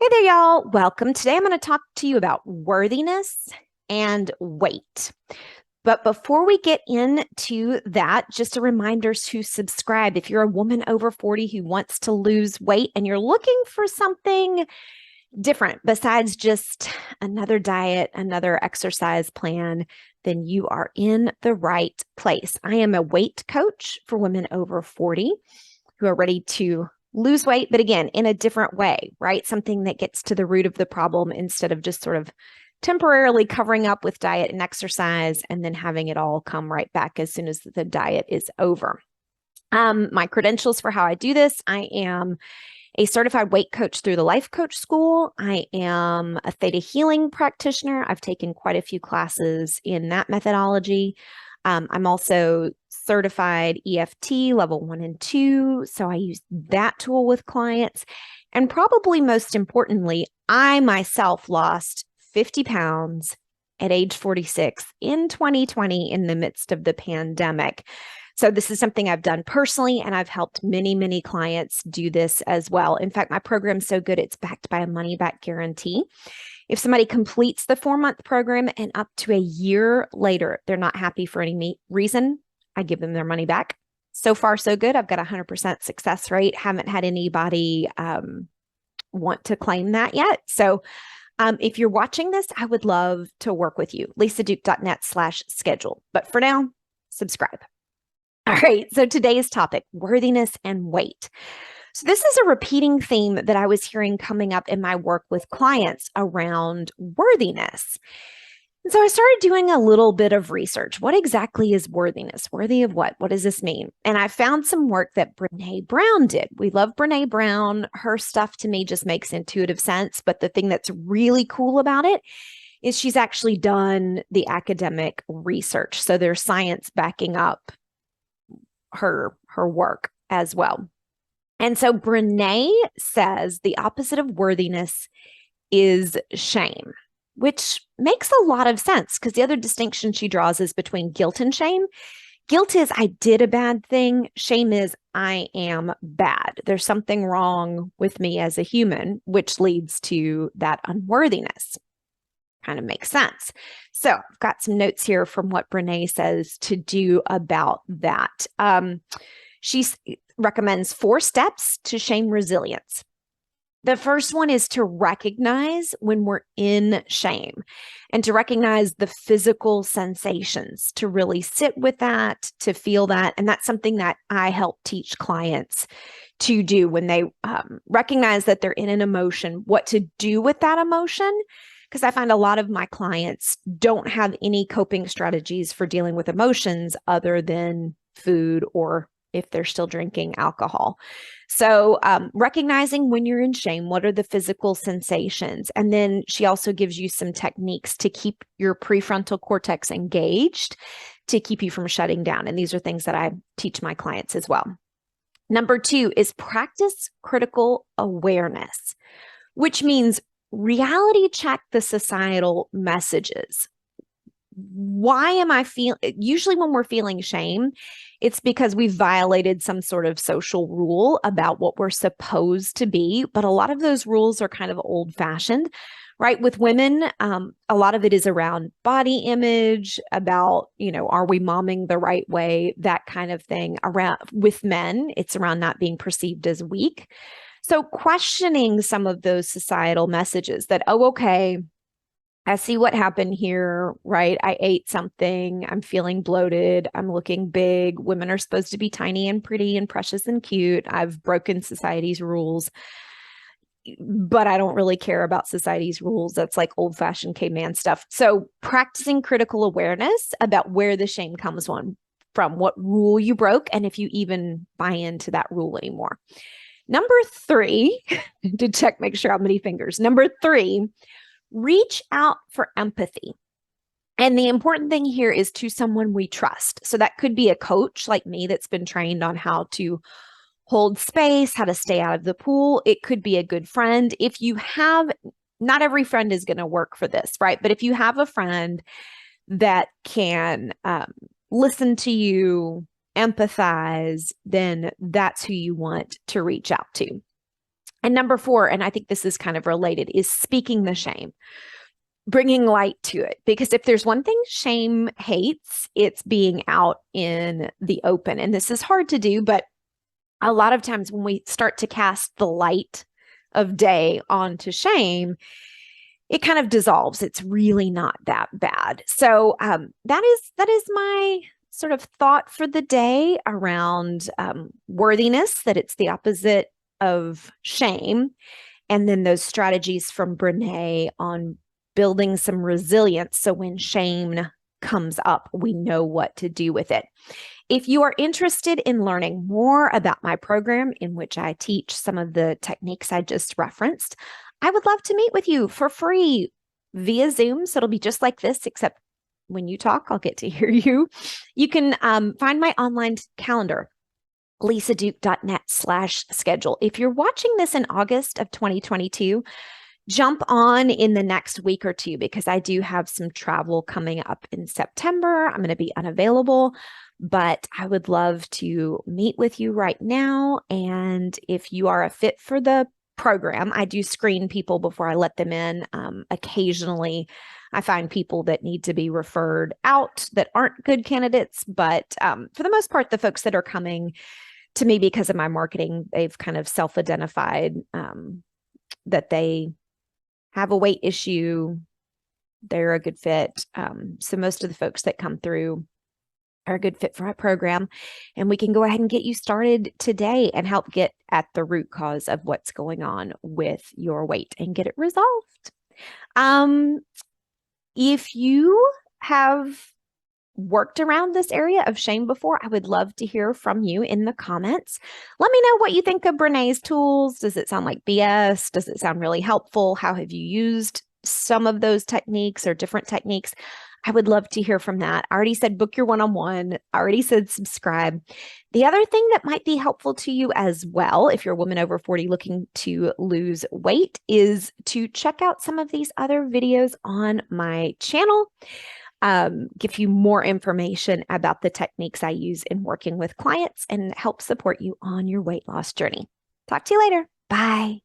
Hey there, y'all. Welcome. Today I'm going to talk to you about worthiness and weight. But before we get into that, just a reminder to subscribe. If you're a woman over 40 who wants to lose weight and you're looking for something different besides just another diet, another exercise plan, then you are in the right place. I am a weight coach for women over 40 who are ready to lose weight, but again, in a different way, right? Something that gets to the root of the problem instead of just sort of temporarily covering up with diet and exercise and then having it all come right back as soon as the diet is over. My credentials for how I do this: I am a certified weight coach through the Life Coach School. I am a theta healing practitioner. I've taken quite a few classes in that methodology. I'm also certified EFT level 1 and 2. So I use that tool with clients. And probably most importantly, I myself lost 50 pounds at age 46 in 2020 in the midst of the pandemic. So this is something I've done personally, and I've helped many, many clients do this as well. In fact, my program's so good, it's backed by a money-back guarantee. If somebody completes the 4-month program and up to a year later, they're not happy for any reason, I give them their money back. So far, so good. I've got a 100% success rate. Haven't had anybody want to claim that yet. So if you're watching this, I would love to work with you. lisaduke.net/schedule. But for now, subscribe. All right. So today's topic: worthiness and weight. So this is a repeating theme that I was hearing coming up in my work with clients around worthiness. And so I started doing a little bit of research. What exactly is worthiness? Worthy of what? What does this mean? And I found some work that Brene Brown did. We love Brene Brown. Her stuff to me just makes intuitive sense. But the thing that's really cool about it is she's actually done the academic research. So there's science backing up her work as well. And so Brene says the opposite of worthiness is shame, which makes a lot of sense because the other distinction she draws is between guilt and shame. Guilt is I did a bad thing. Shame is I am bad. There's something wrong with me as a human, which leads to that unworthiness. Kind of makes sense. So I've got some notes here from what Brene says to do about that. She recommends 4 steps to shame resilience. The first one is to recognize when we're in shame and to recognize the physical sensations, to really sit with that, to feel that. And that's something that I help teach clients to do when they recognize that they're in an emotion, what to do with that emotion. Because I find a lot of my clients don't have any coping strategies for dealing with emotions other than food or, if they're still drinking, alcohol. So recognizing when you're in shame, what are the physical sensations? And then she also gives you some techniques to keep your prefrontal cortex engaged, to keep you from shutting down. And these are things that I teach my clients as well. Number 2 is practice critical awareness, which means reality check the societal messages. Why am I feeling? Usually when we're feeling shame, it's because we've violated some sort of social rule about what we're supposed to be. But a lot of those rules are kind of old fashioned, right? With women, a lot of it is around body image, about, are we momming the right way? That kind of thing. With men, it's around not being perceived as weak. So questioning some of those societal messages that, oh, okay, I see what happened here, right? I ate something. I'm feeling bloated. I'm looking big. Women are supposed to be tiny and pretty and precious and cute. I've broken society's rules, but I don't really care about society's rules. That's like old-fashioned caveman stuff. So practicing critical awareness about where the shame comes from, what rule you broke, and if you even buy into that rule anymore. Number 3, to check, make sure how many fingers. Number 3, reach out for empathy. And the important thing here is to someone we trust. So that could be a coach like me that's been trained on how to hold space, how to stay out of the pool. It could be a good friend. If you have, not every friend is going to work for this, right? But if you have a friend that can listen to you, empathize, then that's who you want to reach out to. And number 4, and I think this is kind of related, is speaking the shame, bringing light to it. Because if there's one thing shame hates, it's being out in the open. And this is hard to do, but a lot of times when we start to cast the light of day onto shame, it kind of dissolves. It's really not that bad. So that is my sort of thought for the day around worthiness, that it's the opposite of shame. And then those strategies from Brene on building some resilience. So when shame comes up, we know what to do with it. If you are interested in learning more about my program, in which I teach some of the techniques I just referenced, I would love to meet with you for free via Zoom. So it'll be just like this, except when you talk, I'll get to hear you. You can find my online calendar, lisaduke.net/schedule. If you're watching this in August of 2022, jump on in the next week or two, because I do have some travel coming up in September. I'm going to be unavailable, but I would love to meet with you right now. And if you are a fit for the program, I do screen people before I let them in. Occasionally, I find people that need to be referred out that aren't good candidates, but for the most part, the folks that are coming to me because of my marketing, they've kind of self-identified that they have a weight issue, they're a good fit. So most of the folks that come through are a good fit for our program, and we can go ahead and get you started today and help get at the root cause of what's going on with your weight and get it resolved. If you have worked around this area of shame before, I would love to hear from you in the comments. Let me know what you think of Brene's tools. Does it sound like BS? Does it sound really helpful? How have you used some of those techniques or different techniques? I would love to hear from that. I already said book your one-on-one. I already said subscribe. The other thing that might be helpful to you as well, if you're a woman over 40 looking to lose weight, is to check out some of these other videos on my channel. Give you more information about the techniques I use in working with clients and help support you on your weight loss journey. Talk to you later. Bye.